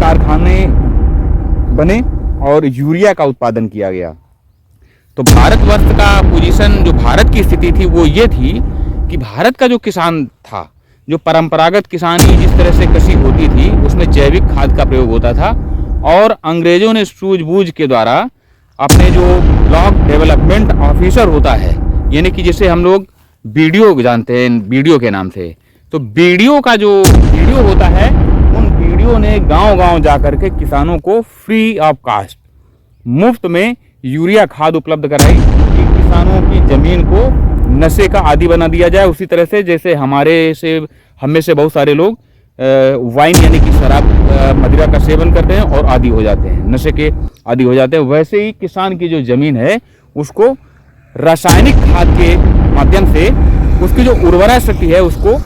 कारखाने बने और यूरिया का उत्पादन किया गया। तो भारतवर्ष का पोजीशन, जो भारत की स्थिति थी वो ये थी कि भारत का जो किसान था, जो परंपरागत किसानी जिस तरह से कृषि होती थी उसमें जैविक खाद का प्रयोग होता था और अंग्रेजों ने सूझबूझ के द्वारा अपने जो ब्लॉक डेवलपमेंट ऑफिसर होता है, यानी कि जिसे हम लोग बीडीओ जानते हैं बीडीओ के नाम से, तो बीडीओ का जो बीडीओ होता है उन बीडीओ ने गांव-गांव जाकर के किसानों को फ्री ऑफ कास्ट मुफ्त में यूरिया खाद उपलब्ध कराई कि किसानों की ज़मीन को नशे का आदी बना दिया जाए। उसी तरह से जैसे हम में से बहुत सारे लोग वाइन यानी कि शराब मदिरा का सेवन करते हैं और आदी हो जाते हैं, नशे के आदी हो जाते हैं, वैसे ही किसान की जो ज़मीन है उसको रासायनिक खाद के माध्यम से उसकी जो उर्वरा शक्ति है उसको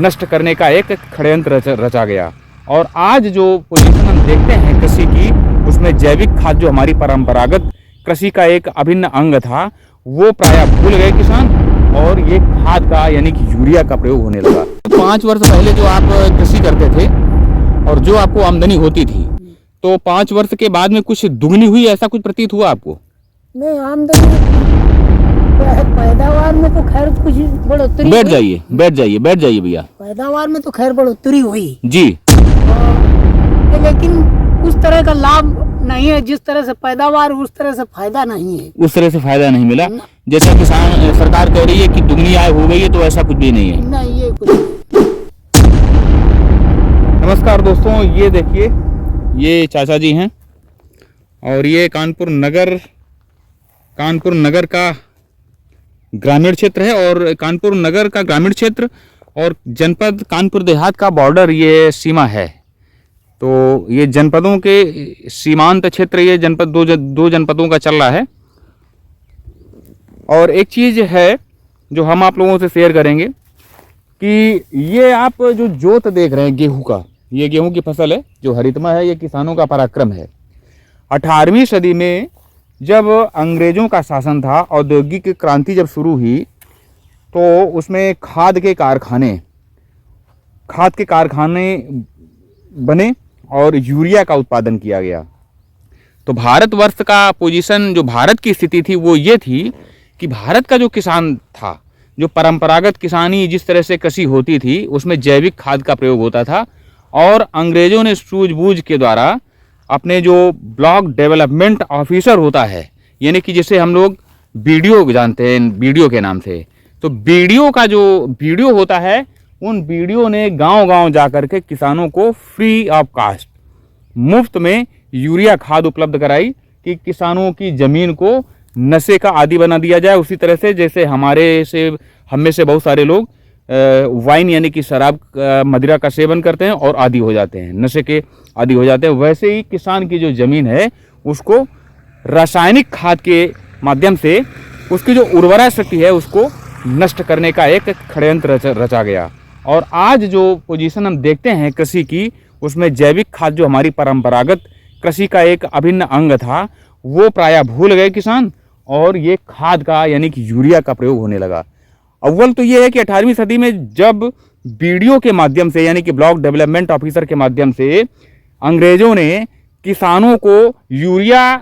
नष्ट करने का एक षड्यंत्र रचा गया। और आज जो पोजीशन हम देखते हैं कृषि की, उसमें जैविक खाद जो हमारी परंपरागत कृषि का एक अभिन्न अंग था वो प्रायः भूल गए किसान और ये खाद का यानी कि यूरिया का प्रयोग होने लगा। 5 वर्ष पहले जो आप कृषि करते थे और जो आपको आमदनी होती थी, तो 5 वर्ष के बाद में कुछ दुगनी हुई, ऐसा कुछ प्रतीत हुआ आपको? नहीं, आमदनी पैदावार में तो खैर कुछ बढ़ोतरी। बैठ जाइए भैया। पैदावार में तो खैर बढ़ोतरी हुई जी, लेकिन उस तरह का लाभ नहीं है जिस तरह से पैदावार, उस तरह से फायदा नहीं है। उस तरह से फायदा नहीं मिला जैसा किसान सरकार कह रही है कि दुगनी आय हो गई है, तो ऐसा कुछ भी नहीं है। नहीं, ये कुछ। नमस्कार दोस्तों, ये देखिए ये चाचा जी हैं और ये कानपुर नगर का ग्रामीण क्षेत्र है और कानपुर नगर का ग्रामीण क्षेत्र और जनपद कानपुर देहात का बॉर्डर ये सीमा है। तो ये जनपदों के सीमांत क्षेत्र, ये जनपद दो जनपदों का चल रहा है। और एक चीज़ है जो हम आप लोगों से शेयर करेंगे कि ये आप जो जोत देख रहे हैं गेहूं का, ये गेहूं की फसल है जो हरितमा है, ये किसानों का पराक्रम है। 18वीं सदी में जब अंग्रेज़ों का शासन था, औद्योगिक क्रांति जब शुरू हुई तो उसमें खाद के कारखाने बने और यूरिया का उत्पादन किया गया। तो भारतवर्ष का पोजीशन, जो भारत की स्थिति थी वो ये थी कि भारत का जो किसान था, जो परंपरागत किसानी जिस तरह से कृषि होती थी उसमें जैविक खाद का प्रयोग होता था और अंग्रेज़ों ने सूझबूझ के द्वारा अपने जो ब्लॉक डेवलपमेंट ऑफिसर होता है, यानी कि जिसे हम लोग बीडीओ जानते हैं बीडीओ के नाम से, तो बीडीओ का जो बीडीओ होता है उन बीडीओ ने गांव-गांव जाकर के किसानों को फ्री ऑफ कास्ट मुफ्त में यूरिया खाद उपलब्ध कराई कि किसानों की ज़मीन को नशे का आदी बना दिया जाए। उसी तरह से जैसे हम में से बहुत सारे लोग वाइन यानी कि शराब मदिरा का सेवन करते हैं और आदी हो जाते हैं, नशे के आदी हो जाते हैं, वैसे ही किसान की जो ज़मीन है उसको रासायनिक खाद के माध्यम से उसकी जो उर्वरा शक्ति है उसको नष्ट करने का एक षड्यंत्र रचा गया। और आज जो पोजीशन हम देखते हैं कृषि की, उसमें जैविक खाद जो हमारी परंपरागत कृषि का एक अभिन्न अंग था वो प्रायः भूल गए किसान और ये खाद का यानी कि यूरिया का प्रयोग होने लगा। अव्वल तो ये है कि 18वीं सदी में जब बीडीओ के माध्यम से यानी कि ब्लॉक डेवलपमेंट ऑफिसर के माध्यम से अंग्रेज़ों ने किसानों को यूरिया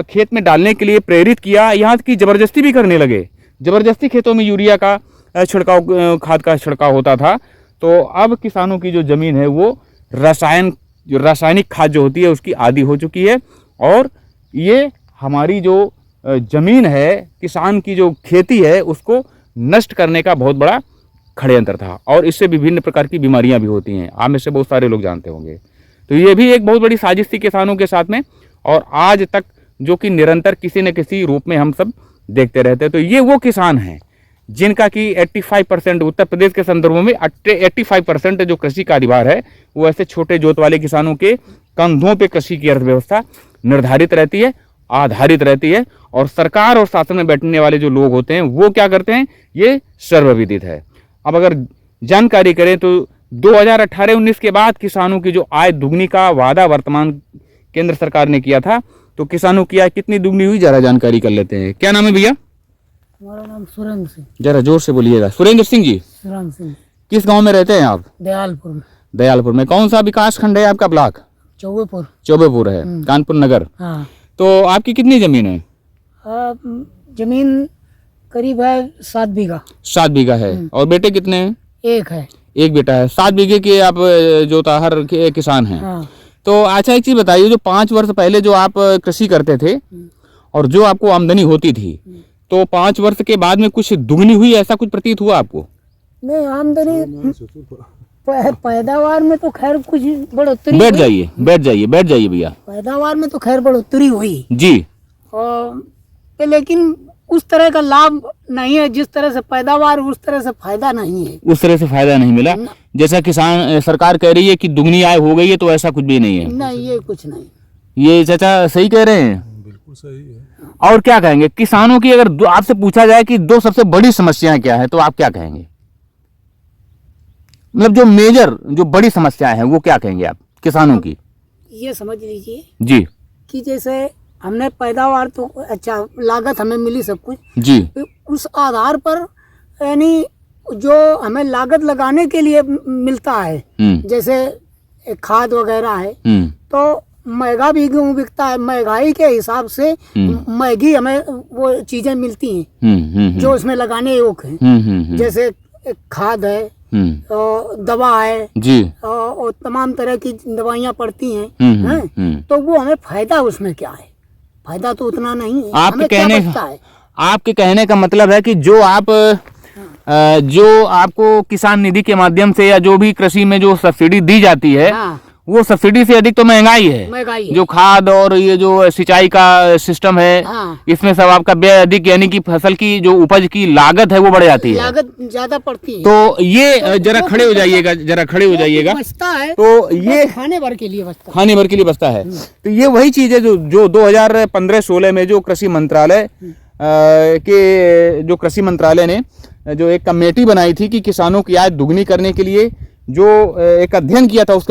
खेत में डालने के लिए प्रेरित किया, यहाँ की ज़बरदस्ती भी करने लगे। ज़बरदस्ती खेतों में यूरिया का खाद का छिड़काव होता था। तो अब किसानों की जो ज़मीन है वो रासायनिक खाद जो होती है उसकी आदी हो चुकी है और ये हमारी जो ज़मीन है, किसान की जो खेती है उसको नष्ट करने का बहुत बड़ा षड्यंत्र था और इससे विभिन्न प्रकार की बीमारियां भी होती हैं, आप में से बहुत सारे लोग जानते होंगे। तो ये भी एक बहुत बड़ी साजिश थी किसानों के साथ में और आज तक जो कि निरंतर किसी न किसी रूप में हम सब देखते रहते हैं। तो ये वो किसान हैं जिनका कि 85% उत्तर प्रदेश के संदर्भों में 85% जो कृषि का अधिभार है वो ऐसे छोटे जोत वाले किसानों के कंधों पे कृषि की अर्थव्यवस्था निर्धारित रहती है, आधारित रहती है और सरकार और शासन में बैठने वाले जो लोग होते हैं वो क्या करते हैं, ये सर्वविदित है। अब अगर जानकारी करें तो 2018-19 के बाद किसानों की जो आय दुगनी का वादा वर्तमान केंद्र सरकार ने किया था, तो किसानों की आय कितनी दुगनी हुई जरा जानकारी कर लेते हैं। क्या नाम है भैया? हमारा नाम सुरेंद्र सिंह। जरा जोर से बोलिएगा। सुरेंद्र सिंह जी, सुरेंद्र सिंह। किस गांव में रहते हैं आप? दयालपुर में। दयालपुर में। कौन सा विकास खंड है आपका? ब्लॉक चौबेपुर। चौबेपुर है, कानपुर नगर। हाँ। तो आपकी कितनी जमीन है? जमीन करीब है 7 बीघा। 7 बीघा है। और बेटे कितने हैं? एक है। एक बेटा है। 7 बीघे के आप जोताहर के किसान हैं। हाँ। तो अच्छा एक चीज बताइए, जो 5 वर्ष पहले जो आप कृषि करते थे और जो आपको आमदनी होती थी, तो 5 वर्ष के बाद में कुछ दुगनी हुई, ऐसा कुछ प्रतीत हुआ आपको? नहीं, आमदनी पैदावार में तो खैर कुछ बढ़ोतरी बैठ हुई। जाइए, बैठ जाइए, बैठ जाइए भैया पैदावार में तो खैर बढ़ोतरी हुई जी। और लेकिन उस तरह का लाभ नहीं है, जिस तरह से पैदावार उस तरह से फायदा नहीं है। उस तरह से फायदा नहीं मिला जैसा किसान सरकार कह रही है कि दुगनी आय हो गई है, तो ऐसा कुछ भी नहीं है। नहीं, ये कुछ नहीं। ये चाचा सही कह रहे हैं? बिल्कुल सही है। और क्या कहेंगे किसानों की, अगर आपसे पूछा जाए कि 2 सबसे बड़ी समस्याएं क्या है, तो आप क्या कहेंगे? मतलब जो मेजर, जो बड़ी समस्याएं हैं, वो क्या कहेंगे आप किसानों की? ये समझ लीजिए जी कि जैसे हमने पैदावार तो अच्छा, लागत हमें मिली सब कुछ जी। उस आधार पर, यानी जो हमें लागत लगाने के लिए मिलता है, जैसे खाद वगैरह है, तो महंगा भी गेहूँ बिकता है, महंगाई के हिसाब से महंगी हमें वो चीजें मिलती हैं जो उसमें लगाने योग्य हैं। जैसे खाद है, दवा है जी, और तमाम तरह की दवाइयाँ पड़ती हैं, तो वो हमें फायदा उसमें क्या है? फायदा तो उतना नहीं है। आपके हमें क्या कहने बचता है? आपके कहने का मतलब है कि जो आपको किसान निधि के माध्यम से या जो भी कृषि में जो सब्सिडी दी जाती है, हाँ, वो सब्सिडी से अधिक तो महंगाई है। महंगाई है। जो खाद और ये जो सिंचाई का सिस्टम है, हाँ, इसमें सब आपका व्यय अधिक, यानी कि फसल की जो उपज की लागत है वो बढ़ जाती है। लागत ज्यादा पड़ती है। तो ये जरा खड़े हो जाइएगा, जरा खड़े हो जाइएगा। बचता है तो ये खाने भर के लिए बचता है। खाने भर के लिए बचता है। तो ये वही चीज है जो 2015-16 में जो कृषि मंत्रालय जो कृषि मंत्रालय ने जो एक कमेटी बनाई थी कि किसानों की आय दुगनी करने के लिए जो एक अध्ययन किया था, उस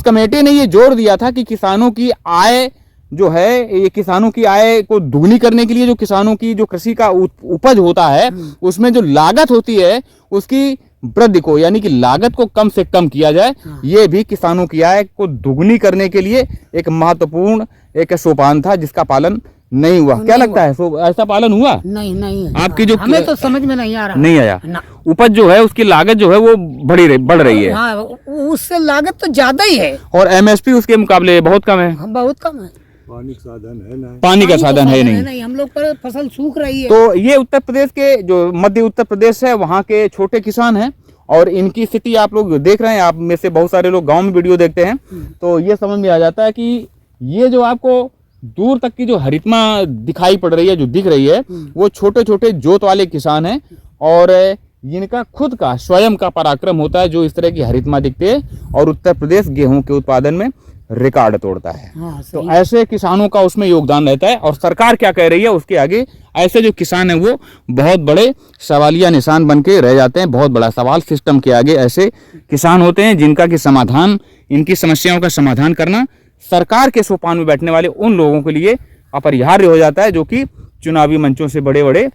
कमेटी ने ये जोर दिया था कि किसानों की आय जो है, ये किसानों की आय को दुगनी करने के लिए जो किसानों की जो कृषि का उपज होता है, उसमें जो लागत होती है उसकी वृद्धि को, यानी कि लागत को कम से कम किया जाए। ये भी किसानों की आय को दुगनी करने के लिए एक महत्वपूर्ण एक सोपान था, जिसका पालन नहीं हुआ। क्या लगता है, ऐसा पालन हुआ? नहीं आपकी जो हमें तो समझ में नहीं आ रहा। नहीं आया। ना। उपज जो है उसकी लागत जो है वो बढ़ रही है। हाँ, उससे लागत तो ज्यादा ही है और एमएसपी उसके मुकाबले बहुत कम है। बहुत कम है। पानी का साधन है नहीं। पानी का साधन है नहीं। हम लोग पर फसल सूख रही है। तो ये उत्तर प्रदेश के जो मध्य उत्तर प्रदेश है, वहाँ के छोटे किसान हैं और इनकी स्थिति आप लोग देख रहे हैं। आप में से बहुत सारे लोग गांव में वीडियो देखते हैं, तो ये समझ में आ जाता है कि ये जो आपको दूर तक की जो हरितमा दिखाई पड़ रही है, जो दिख रही है, वो छोटे छोटे जोत वाले किसान हैं और इनका खुद का स्वयं का पराक्रम होता है जो इस तरह की हरितमा दिखती है, और उत्तर प्रदेश गेहूं के उत्पादन में रिकॉर्ड तोड़ता है। हाँ, तो ऐसे किसानों का उसमें योगदान रहता है। और सरकार क्या कह रही है उसके आगे ऐसे जो किसान हैं वो बहुत बड़े सवालिया निशान बन के रह जाते हैं। बहुत बड़ा सवाल, सिस्टम के आगे ऐसे किसान होते हैं जिनका कि समाधान, इनकी समस्याओं का समाधान करना सरकार के सोपान में बैठने वाले उन लोगों के लिए अपरिहार्य हो जाता है, जो कि चुनावी मंचों से बड़े बड़े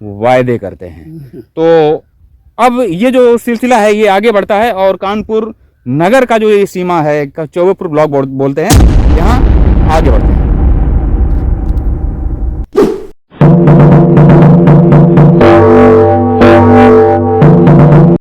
वायदे करते हैं। तो अब ये जो सिलसिला है ये आगे बढ़ता है और कानपुर नगर का जो ये सीमा है, चौबेपुर ब्लॉक बोलते हैं, यहाँ आगे बढ़ते हैं।